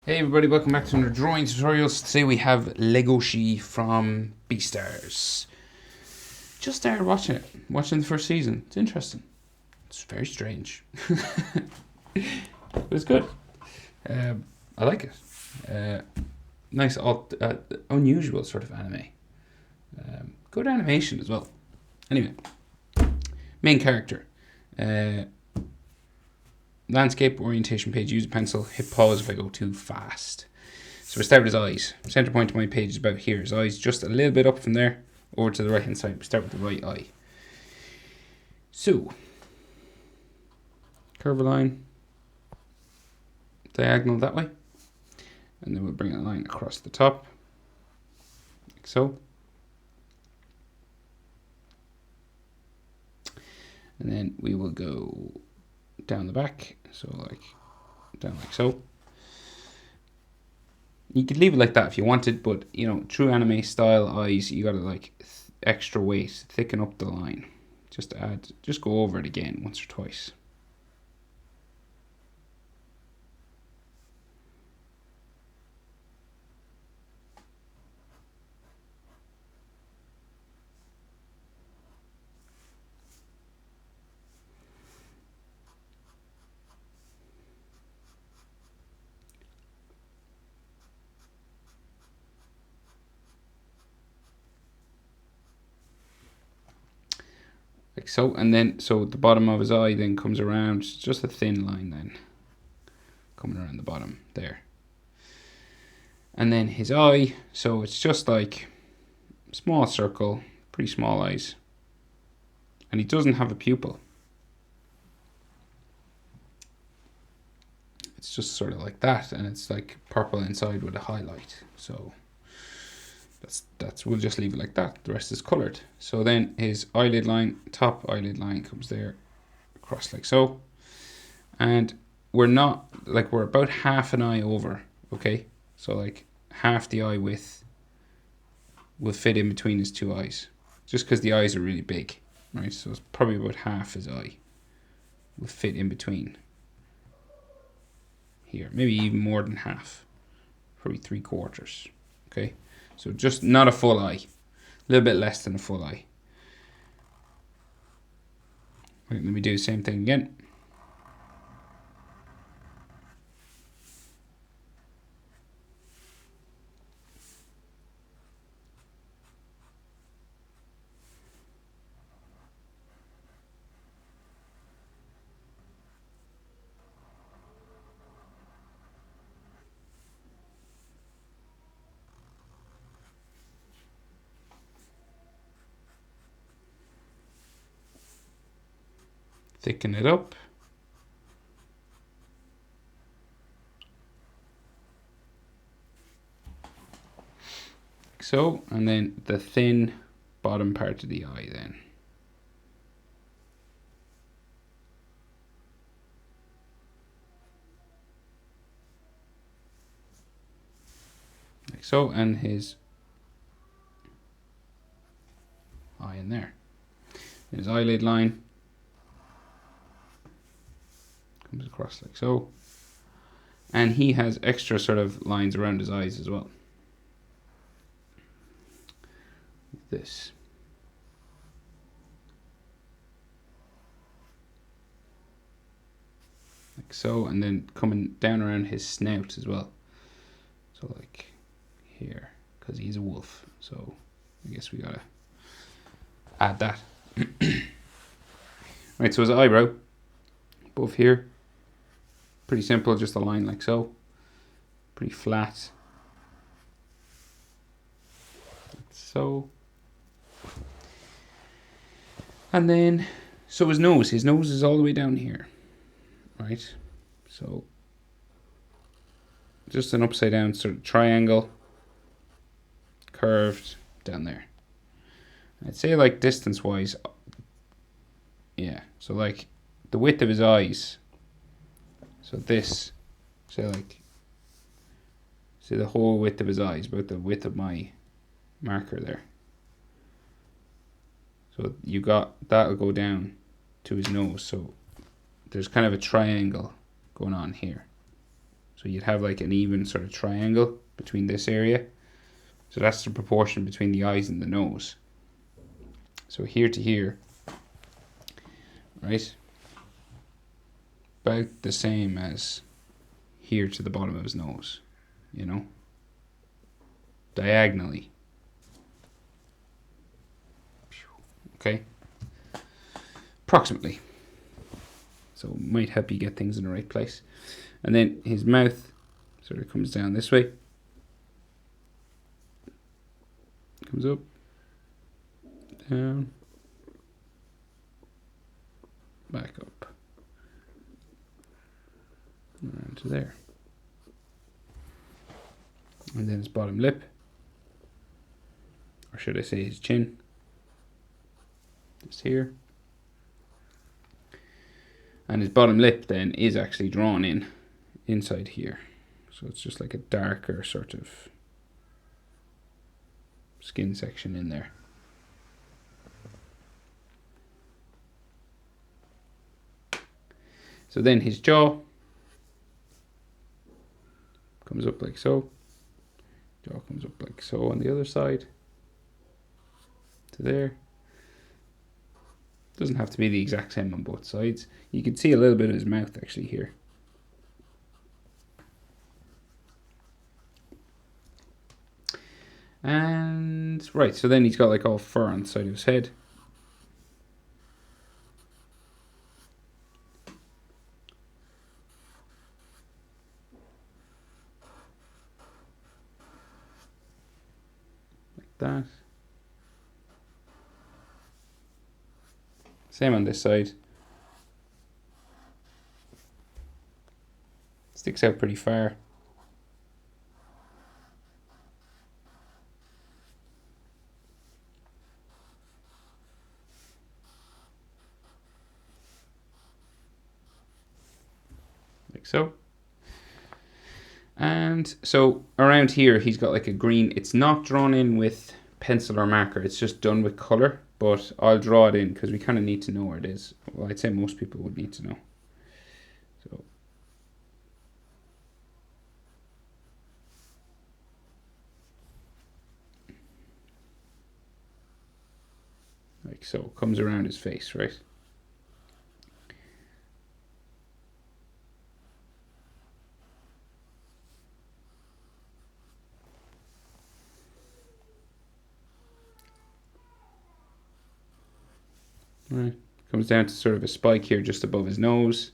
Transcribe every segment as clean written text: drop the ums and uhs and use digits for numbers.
Hey everybody, welcome back to another drawing tutorials. Today we have Legoshi from Beastars. Just started watching the first season. It's interesting. It's very strange. But it's good. I like it. Nice, unusual sort of anime. Good animation as well. Anyway, main character. Landscape orientation page, use a pencil, hit pause if I go too fast. So we start with his eyes. Center point of my page is about here. His eyes just a little bit up from there, over to the right hand side. We start with the right eye. So, curve a line, diagonal that way. And then we'll bring a line across the top, like so. And then we will go down the back, so like down like so. You could leave it like that if you wanted, but you know, true anime style eyes, you gotta like extra weight, thicken up the line. Just go over it again once or twice. Like so, and then so the bottom of his eye then comes around, just a thin line then coming around the bottom there. And then his eye, so it's just like small circle, pretty small eyes. And he doesn't have a pupil. It's just sort of like that, and it's like purple inside with a highlight. So that's we'll just leave it like that. The rest is colored. So then his eyelid line, top eyelid line comes there across like so. And we're about half an eye over, okay? So like half the eye width will fit in between his two eyes. Just because the eyes are really big, right? So it's probably about half his eye will fit in between here. Maybe even more than half. Probably 3/4, okay? So just not a full eye. A little bit less than a full eye. Right, let me do the same thing again. Thicken it up. Like so, and then the thin bottom part of the eye then. Like so, and his eye in there. His eyelid line comes across like so. And he has extra sort of lines around his eyes as well. Like this. Like so, and then coming down around his snout as well. So like here, because he's a wolf. So I guess we gotta add that. Right, so his eyebrow above here, pretty simple, just a line like so, pretty flat, like so. And then so his nose is all the way down here, right? So just an upside down sort of triangle, curved down there. I'd say like distance wise, yeah, so like the width of his eyes, so this, say like, see the whole width of his eyes, about the width of my marker there. So you got, that'll go down to his nose, so there's kind of a triangle going on here. So you'd have like an even sort of triangle between this area. So that's the proportion between the eyes and the nose. So here to here, right? About the same as here to the bottom of his nose, you know? Diagonally. Okay? Approximately. So it might help you get things in the right place. And then his mouth sort of comes down this way. Comes up. Down. Back up. Around to there. And then his bottom lip. Or should I say his chin. Just here. And his bottom lip then is actually drawn in inside here. So it's just like a darker sort of skin section in there. So then his jaw comes up like so. Jaw comes up like so on the other side. To there. Doesn't have to be the exact same on both sides. You can see a little bit of his mouth actually here. And right, so then he's got like all fur on the side of his head. Like that. Same on this side. Sticks out pretty far. Like so. And so around here he's got like a green, it's not drawn in with pencil or marker, it's just done with colour, but I'll draw it in because we kind of need to know where it is. Well, I'd say most people would need to know. So like so, comes around his face, right? Right, comes down to sort of a spike here just above his nose.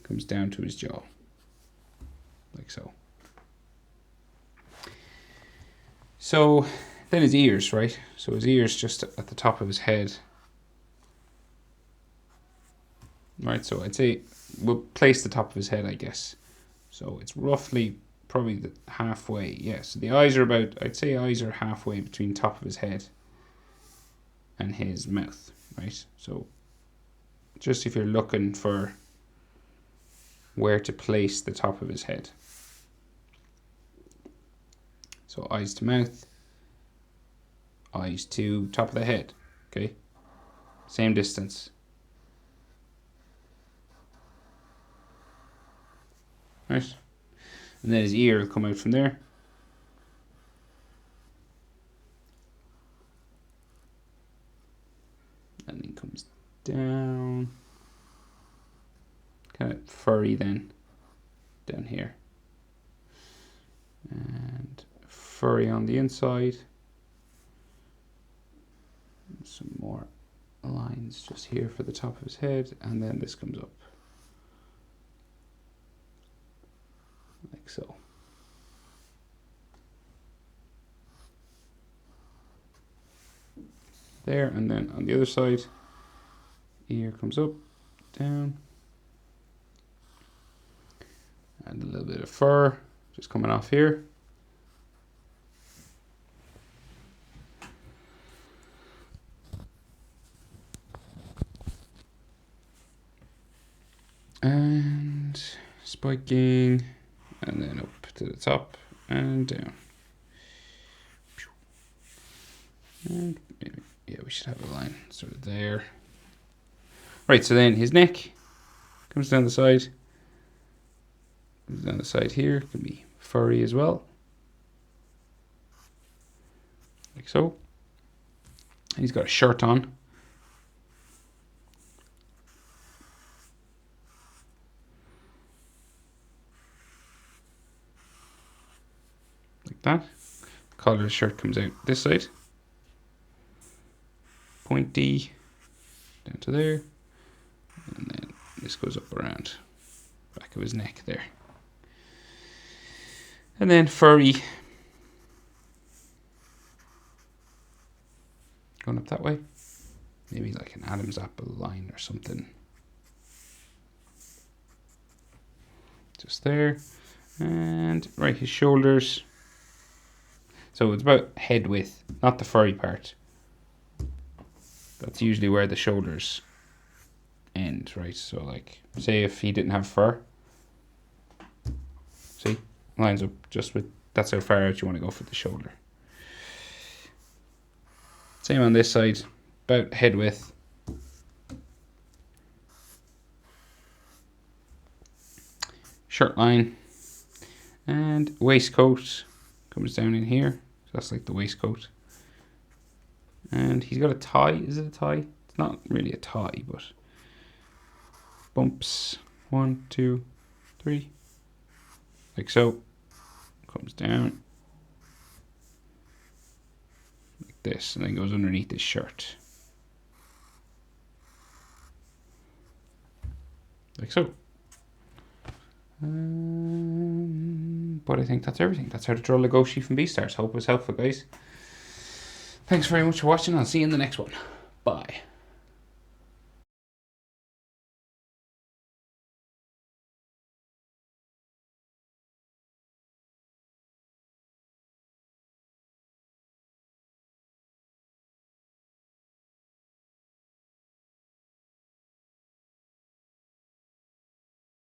Comes down to his jaw. Like so. So then his ears, right? So his ears just at the top of his head. Right, so I'd say we'll place the top of his head, I guess. So it's roughly probably the halfway. Yeah, so the eyes are about, I'd say eyes are halfway between top of his head and his mouth, right? So just if you're looking for where to place the top of his head. So eyes to mouth, eyes to top of the head, okay? Same distance. Right? And then his ear will come out from there. And then comes down. Kind of furry then, down here. And furry on the inside. Some more lines just here for the top of his head, and then this comes up. Like so. There, and then on the other side, ear comes up, down. And a little bit of fur just coming off here. And spiking, and then up to the top and down. And maybe, yeah, we should have a line sort of there. Right, so then his neck comes down the side. On the side here can be furry as well, like so. And he's got a shirt on. Like that. Collar of the shirt comes out this side. Pointy down to there. And then this goes up around back of his neck there. And then furry going up that way. Maybe like an Adam's apple line or something. Just there. And right, his shoulders. So it's about head width, not the furry part. That's usually where the shoulders end, right? So like, say if he didn't have fur. See? Lines up just with, that's how far out you want to go for the shoulder. Same on this side, about head width. Shirt line. And waistcoat comes down in here. So that's like the waistcoat. And he's got a tie. Is it a tie? It's not really a tie, but bumps. 1, 2, 3. Like so. Comes down. Like this. And then goes underneath his shirt. Like so. But I think that's everything. That's how to draw Legoshi from Beastars. Hope it was helpful, guys. Thanks very much for watching. I'll see you in the next one. Bye.